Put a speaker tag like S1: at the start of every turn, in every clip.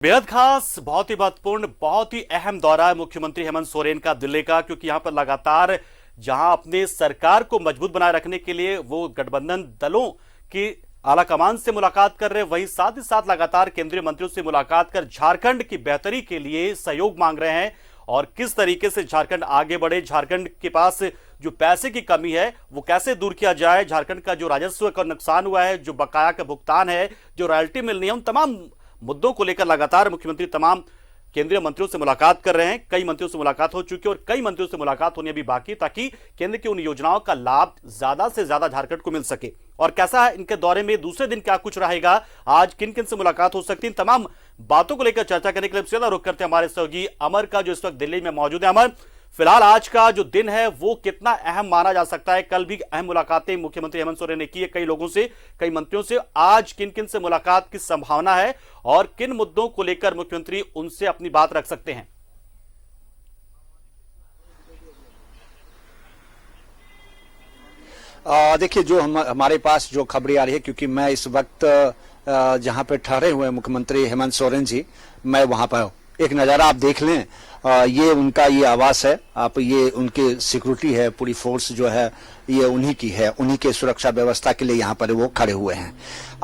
S1: बेहद खास, बहुत ही महत्वपूर्ण, बहुत ही अहम दौरा है मुख्यमंत्री हेमंत सोरेन का दिल्ली का, क्योंकि यहां पर लगातार जहां अपने सरकार को मजबूत बनाए रखने के लिए वो गठबंधन दलों की आला कमान से मुलाकात कर रहे हैं, वहीं साथ ही साथ लगातार केंद्रीय मंत्रियों से मुलाकात कर झारखंड की बेहतरी के लिए सहयोग मांग रहे हैं और किस तरीके से झारखंड आगे बढ़े, झारखंड के पास जो पैसे की कमी है वो कैसे दूर किया जाए, झारखंड का जो राजस्व का नुकसान हुआ है, जो बकाया का भुगतान है, जो रॉयल्टी मिलनी है, उन तमाम मुद्दों को लेकर लगातार मुख्यमंत्री तमाम केंद्रीय मंत्रियों से मुलाकात कर रहे हैं। कई मंत्रियों से मुलाकात हो चुकी है और कई मंत्रियों से मुलाकात होनी अभी बाकी, ताकि केंद्र की उन योजनाओं का लाभ ज्यादा से ज्यादा झारखंड को मिल सके। और कैसा है इनके दौरे में, दूसरे दिन क्या कुछ रहेगा, आज किन किन से मुलाकात हो सकती है, इन तमाम बातों को लेकर चर्चा करने के लिए सीधा रुख करते हैं हमारे सहयोगी अमर का, जो इस वक्त दिल्ली में मौजूद है। अमर, फिलहाल आज का जो दिन है वो कितना अहम माना जा सकता है? कल भी अहम मुलाकातें मुख्यमंत्री हेमंत सोरेन ने की है कई लोगों से, कई मंत्रियों से। आज किन किन से मुलाकात की संभावना है और किन मुद्दों को लेकर मुख्यमंत्री उनसे अपनी बात रख सकते हैं?
S2: देखिए, जो हमारे पास जो खबरें आ रही है, क्योंकि मैं इस वक्त जहां पे ठहरे हुए मुख्यमंत्री हेमंत सोरेन जी, मैं वहां पर हूं। एक नज़ारा आप देख लें, ये उनका ये आवास है, आप ये उनकी सिक्योरिटी है, पूरी फोर्स जो है ये उन्हीं की है, उन्हीं के सुरक्षा व्यवस्था के लिए यहाँ पर वो खड़े हुए हैं।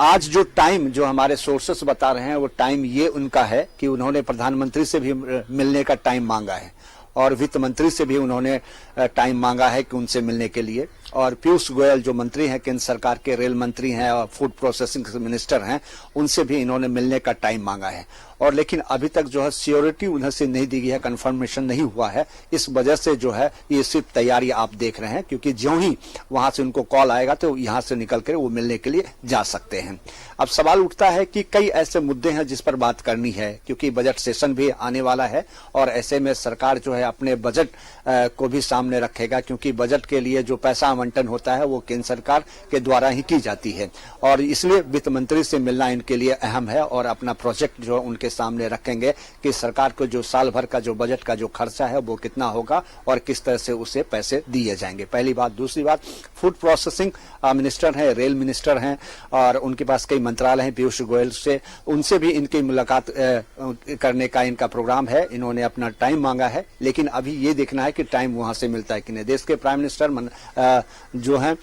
S2: आज जो टाइम जो हमारे सोर्सेस बता रहे हैं वो टाइम ये उनका है कि उन्होंने प्रधानमंत्री से भी मिलने का टाइम मांगा है और वित्त मंत्री से भी उन्होंने टाइम मांगा है कि उनसे मिलने के लिए। और पीयूष गोयल जो मंत्री हैं, केंद्र सरकार के रेल मंत्री हैं और फूड प्रोसेसिंग मिनिस्टर हैं, उनसे भी इन्होंने मिलने का टाइम मांगा है। और लेकिन अभी तक जो है सियोरिटी उन्हें से नहीं दी गई है, कंफर्मेशन नहीं हुआ है। इस वजह से जो है ये सिर्फ तैयारी आप देख रहे हैं, क्योंकि ज्यों ही वहां से उनको कॉल आएगा तो यहां से निकल कर वो मिलने के लिए जा सकते हैं। अब सवाल उठता है कि कई ऐसे मुद्दे हैं जिस पर बात करनी है, क्योंकि बजट सेशन भी आने वाला है और ऐसे में सरकार जो है अपने बजट को भी सामने रखेगा, क्योंकि बजट के लिए जो पैसा आवंटन होता है वो केंद्र सरकार के द्वारा ही की जाती है और इसलिए वित्त मंत्री से मिलना इनके लिए अहम है और अपना प्रोजेक्ट जो उनके सामने रखेंगे कि सरकार को जो साल भर का जो बजट का जो खर्चा है वो कितना होगा और किस तरह से उसे पैसे दिए जाएंगे। पहली बात। दूसरी बात, फूड प्रोसेसिंग मिनिस्टर हैं, रेल मिनिस्टर हैं और उनके पास कई मंत्रालय हैं, पीयूष गोयल से, उनसे भी इनकी मुलाकात करने का इनका प्रोग्राम है। इन्होंने अपना टाइम मांगा है, लेकिन अभी ये देखना है कि टाइम वहां से मिलता है कि नहीं। देश के प्राइम मिनिस्टर जो हैं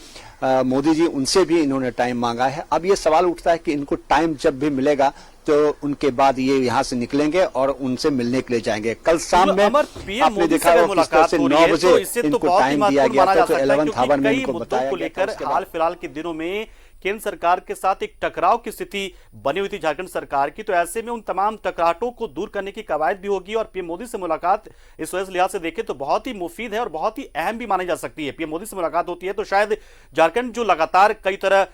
S2: मोदी जी, उनसे भी इन्होंने टाइम मांगा है। अब ये सवाल उठता है कि इनको टाइम जब भी मिलेगा तो उनके बाद ये यहाँ से निकलेंगे और उनसे मिलने के लिए जाएंगे। कल शाम में आपने देखा होगा किस तरह से 9 बजे इनको टाइम दिया गया था, तो 11th आवर में इनको बताया
S1: लेकर हाल फिलहाल के दिनों में केंद्र सरकार के साथ एक टकराव की स्थिति बनी हुई थी झारखंड सरकार की, तो ऐसे में उन तमाम टकराटों को दूर करने की कवायद भी होगी और पीएम मोदी से मुलाकात इस वजह से लिहाज से देखें तो बहुत ही मुफीद है और बहुत ही अहम भी मानी जा सकती है। पीएम मोदी से मुलाकात होती है तो शायद झारखंड जो लगातार कई तरह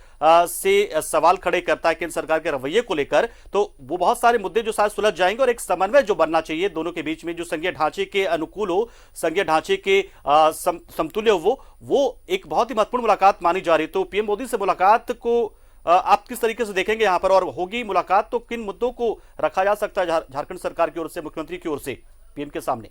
S1: से सवाल खड़े करता है केंद्र सरकार के रवैये को लेकर, तो वो बहुत सारे मुद्दे जो शायद सुलझ जाएंगे और एक समन्वय जो बनना चाहिए दोनों के बीच में, जो संघीय ढांचे के अनुकूल हो, संघीय ढांचे के समतुल्य हो, वो एक बहुत ही महत्वपूर्ण मुलाकात मानी जा रही है। तो पीएम मोदी से मुलाकात को आप किस तरीके से देखेंगे यहां पर, और होगी मुलाकात तो किन मुद्दों को रखा जा सकता है झारखंड सरकार की ओर से, मुख्यमंत्री की ओर से पीएम के सामने?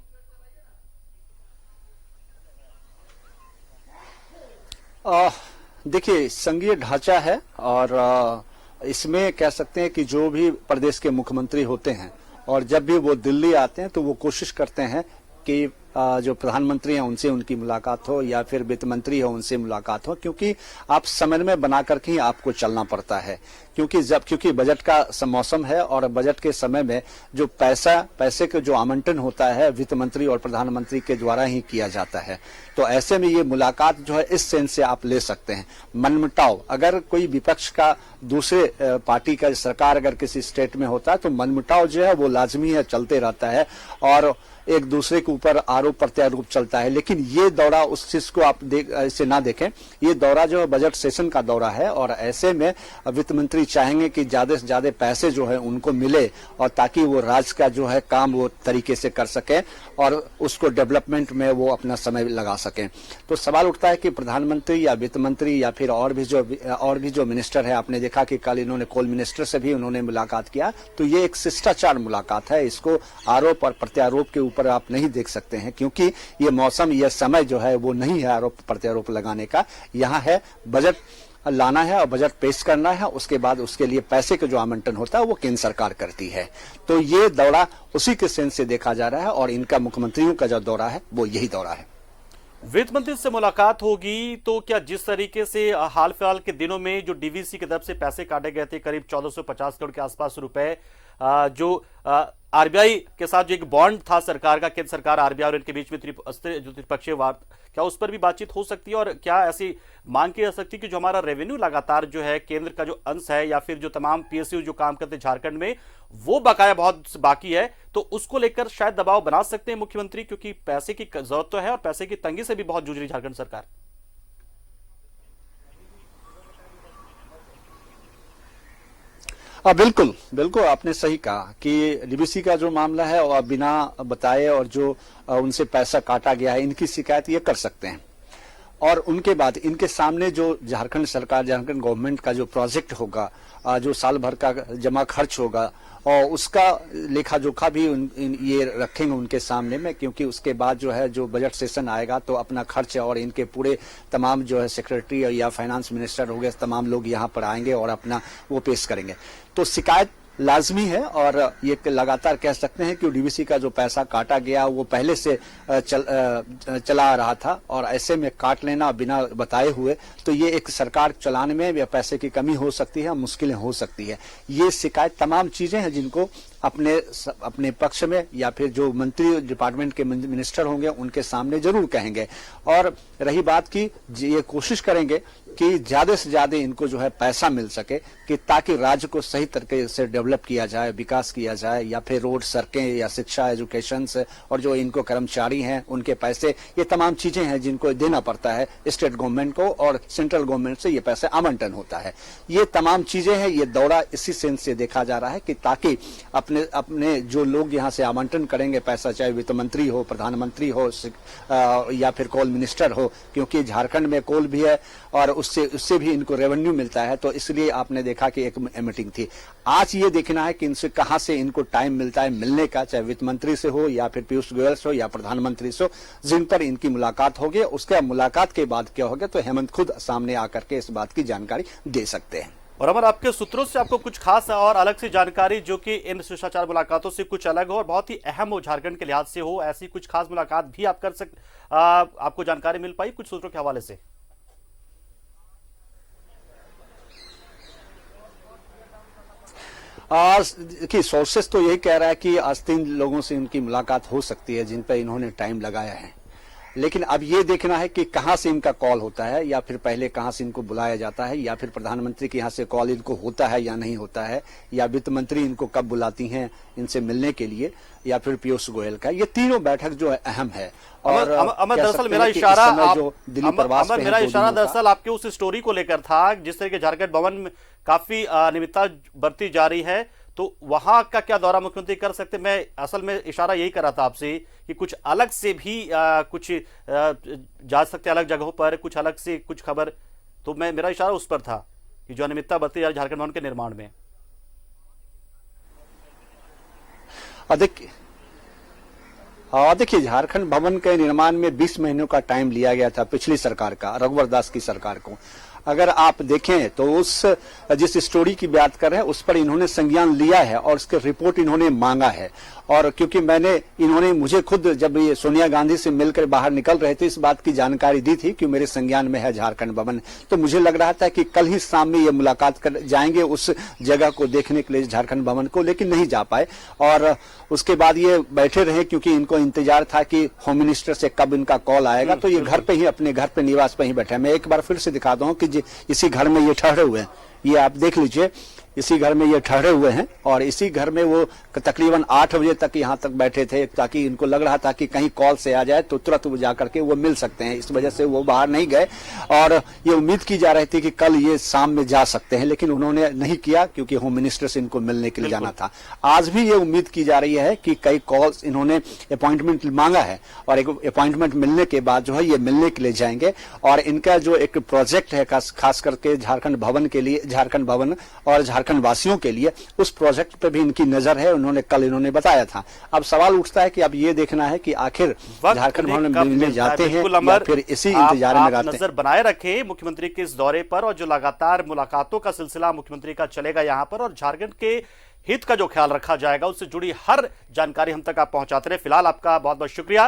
S2: देखिए, संघीय ढांचा है और इसमें कह सकते हैं कि जो भी प्रदेश के मुख्यमंत्री होते हैं और जब भी वो दिल्ली आते हैं तो वो कोशिश करते हैं कि जो प्रधानमंत्री हैं उनसे उनकी मुलाकात हो या फिर वित्त मंत्री हो उनसे मुलाकात हो, क्योंकि आप समन्वय बना करके ही आपको चलना पड़ता है। क्योंकि बजट का मौसम है और बजट के समय में जो पैसे का जो आवंटन होता है वित्त मंत्री और प्रधानमंत्री के द्वारा ही किया जाता है। तो ऐसे में ये मुलाकात जो है इस सेंस से आप ले सकते हैं। मनमुटाव, अगर कोई विपक्ष का दूसरे पार्टी का सरकार अगर किसी स्टेट में होता है तो मनमुटाव जो है वो लाजमी है, चलते रहता है और एक दूसरे के ऊपर आरोप प्रत्यारोप चलता है। लेकिन ये दौरा उस चीज को आप इसे ना देखें, ये दौरा जो है बजट सेशन का दौरा है और ऐसे में वित्त मंत्री चाहेंगे कि ज्यादा से ज्यादा पैसे जो है उनको मिले और ताकि वो राज्य का जो है काम वो तरीके से कर सके और उसको डेवलपमेंट में वो अपना समय लगा सके। तो सवाल उठता है कि प्रधानमंत्री या वित्त मंत्री या फिर और भी जो मिनिस्टर है, आपने देखा कि कल इन्होंने कोल मिनिस्टर से भी उन्होंने मुलाकात किया, तो ये एक शिष्टाचार मुलाकात है। इसको आरोप और प्रत्यारोप के ऊपर आप नहीं देख सकते हैं, क्योंकि ये मौसम, यह समय जो है वो नहीं है आरोप प्रत्यारोप लगाने का। यहाँ है बजट लाना है और बजट पेश करना है, उसके बाद उसके लिए पैसे का जो आवंटन होता है वो केंद्र सरकार करती है। तो ये दौरा उसी के सेंस से देखा जा रहा है और इनका मुख्यमंत्रियों का जो दौरा है वो यही दौरा है।
S1: वित्त मंत्री से मुलाकात होगी तो क्या जिस तरीके से हाल फिलहाल के दिनों में जो डीवीसी की तरफ से पैसे काटे गए थे करीब 1450 करोड़ के आसपास रुपए, जो आरबीआई के साथ जो एक बॉन्ड था सरकार का, केंद्र सरकार आरबीआई और इनके बीच में जो त्रिपक्षीय वार्ता, क्या उस पर भी बातचीत हो सकती है? और क्या ऐसी मांग की जा सकती है कि जो हमारा रेवेन्यू लगातार जो है केंद्र का जो अंश है या फिर जो तमाम पीएसयू जो काम करते हैं झारखंड में वो बकाया बहुत बाकी है, तो उसको लेकर शायद दबाव बना सकते हैं मुख्यमंत्री, क्योंकि पैसे की जरूरत तो है और पैसे की तंगी से भी बहुत जूझ रही झारखंड सरकार।
S2: बिल्कुल बिल्कुल, आपने सही कहा कि डीवीसी का जो मामला है और बिना बताए और जो उनसे पैसा काटा गया है, इनकी शिकायत ये कर सकते हैं। और उनके बाद इनके सामने जो झारखंड सरकार, झारखंड गवर्नमेंट का जो प्रोजेक्ट होगा, जो साल भर का जमा खर्च होगा और उसका लेखा जोखा भी ये रखेंगे उनके सामने में, क्योंकि उसके बाद जो है जो बजट सेशन आएगा तो अपना खर्च और इनके पूरे तमाम जो है सेक्रेटरी या फाइनेंस मिनिस्टर हो गए, तमाम लोग यहाँ पर आएंगे और अपना वो पेश करेंगे। तो शिकायत लाजमी है और ये लगातार कह सकते हैं कि डीवीसी का जो पैसा काटा गया वो पहले से चला आ रहा था और ऐसे में काट लेना बिना बताए हुए, तो ये एक सरकार चलाने में या पैसे की कमी हो सकती है, मुश्किलें हो सकती है। ये शिकायत तमाम चीजें हैं जिनको अपने पक्ष में या फिर जो मंत्री डिपार्टमेंट के मिनिस्टर होंगे उनके सामने जरूर कहेंगे। और रही बात की ये कोशिश करेंगे कि ज्यादा से ज्यादा इनको जो है पैसा मिल सके, कि ताकि राज्य को सही तरीके से डेवलप किया जाए, विकास किया जाए, या फिर रोड, सड़कें या शिक्षा, एजुकेशन से, और जो इनको कर्मचारी हैं उनके पैसे, ये तमाम चीजें हैं जिनको देना पड़ता है स्टेट गवर्नमेंट को और सेंट्रल गवर्नमेंट से ये पैसे आवंटन होता है। ये तमाम चीजें हैं, ये दौरा इसी सेंस से देखा जा रहा है कि ताकि अपने जो लोग यहाँ से आवंटन करेंगे पैसा, चाहे वित्त मंत्री हो, प्रधानमंत्री हो या फिर कोल मिनिस्टर हो, क्योंकि झारखंड में कोल भी है और उससे भी इनको रेवेन्यू मिलता है, तो इसलिए आपने देखा कि एक मीटिंग थी। आज ये देखना है कि इनसे कहां से इनको टाइम मिलता है मिलने का, चाहे वित्त मंत्री से हो या फिर पीयूष गोयल से हो या प्रधानमंत्री से हो, जिन पर इनकी मुलाकात होगी। उसके मुलाकात के बाद क्या होगा तो हेमंत खुद सामने आकर के इस बात की जानकारी दे सकते हैं।
S1: और अमर, आपके सूत्रों से आपको कुछ खास और अलग सी जानकारी जो कि इन शिष्टाचार मुलाकातों से कुछ अलग हो और बहुत ही अहम हो झारखंड के लिहाज से हो, ऐसी कुछ खास मुलाकात भी आप कर आपको जानकारी मिल पाई कुछ सूत्रों के हवाले से?
S2: देखिए, सोर्सेस तो यही कह रहा है कि आज 3 लोगों से इनकी मुलाकात हो सकती है जिन पर इन्होंने टाइम लगाया है, लेकिन अब ये देखना है कि कहां से इनका कॉल होता है या फिर पहले कहां से इनको बुलाया जाता है, या फिर प्रधानमंत्री के यहां से कॉल इनको होता है या नहीं होता है, या वित्त मंत्री इनको कब बुलाती हैं इनसे मिलने के लिए, या फिर पीयूष गोयल का। ये तीनों बैठक जो है अहम है। और
S1: दरअसल मेरा इशारा दरअसल आपके उस स्टोरी को लेकर था जिस तरह के झारखंड भवन में काफी अनियमितता बरती जा रही है, तो वहां का क्या दौरा मुख्यमंत्री कर सकते? मैं असल में इशारा यही कर रहा था आपसे कि कुछ अलग से भी कुछ जा सकते अलग जगहों पर, कुछ अलग से कुछ खबर, तो मेरा इशारा उस पर था कि जो अनियमितता बरती जा रही झारखंड भवन के निर्माण में।
S2: देखिए, झारखंड भवन के निर्माण में 20 महीनों का टाइम लिया गया था पिछली सरकार का, रघुवर दास की सरकार को। अगर आप देखें तो उस जिस स्टोरी की बात कर रहे हैं उस पर इन्होंने संज्ञान लिया है और उसके रिपोर्ट इन्होंने मांगा है। और क्योंकि इन्होंने मुझे खुद जब ये सोनिया गांधी से मिलकर बाहर निकल रहे थे इस बात की जानकारी दी थी कि मेरे संज्ञान में है झारखंड भवन, तो मुझे लग रहा था कि कल ही शाम में ये मुलाकात कर जाएंगे उस जगह को देखने के लिए, झारखंड भवन को, लेकिन नहीं जा पाए। और उसके बाद ये बैठे रहे क्योंकि इनको इंतजार था कि होम मिनिस्टर से कब इनका कॉल आएगा, तो ये घर पे ही, अपने घर पे, निवास पे ही बैठे। मैं एक बार फिर से दिखाता हूँ कि इसी घर में ये ठहरे हुए हैं, ये आप देख लीजिए, इसी घर में ये ठहरे हुए हैं और इसी घर में वो तकरीबन 8 बजे तक यहाँ तक बैठे थे, ताकि इनको लग रहा था कि कहीं कॉल से आ जाए तो तुरंत वो जाकर के वो मिल सकते हैं, इस वजह से वो बाहर नहीं गए। और ये उम्मीद की जा रही थी कि कल ये शाम में जा सकते हैं, लेकिन उन्होंने नहीं किया क्योंकि होम मिनिस्टर से इनको मिलने के लिए जाना था। आज भी ये उम्मीद की जा रही है कि कई कॉल्स, इन्होंने अपॉइंटमेंट मांगा है और एक अपॉइंटमेंट मिलने के बाद जो है ये मिलने के लिए जाएंगे। और इनका जो एक प्रोजेक्ट है खास करके झारखंड भवन के लिए, झारखंड भवन और झारखंड वासियों के लिए, उस प्रोजेक्ट पे भी इनकी नजर है। इन्होंने बताया था। अब सवाल उठता है कि अब ये देखना है कि आखिर झारखंड भवन में मिलने जाते हैं या फिर इसी इंतजार में रहते हैं।
S1: नजर बनाए रखें मुख्यमंत्री के इस दौरे पर, और जो लगातार मुलाकातों का सिलसिला मुख्यमंत्री का चलेगा यहां पर, और झारखंड के हित का जो ख्याल रखा जाएगा उससे जुड़ी हर जानकारी हम तक आप पहुंचाते रहे। फिलहाल आपका बहुत बहुत शुक्रिया।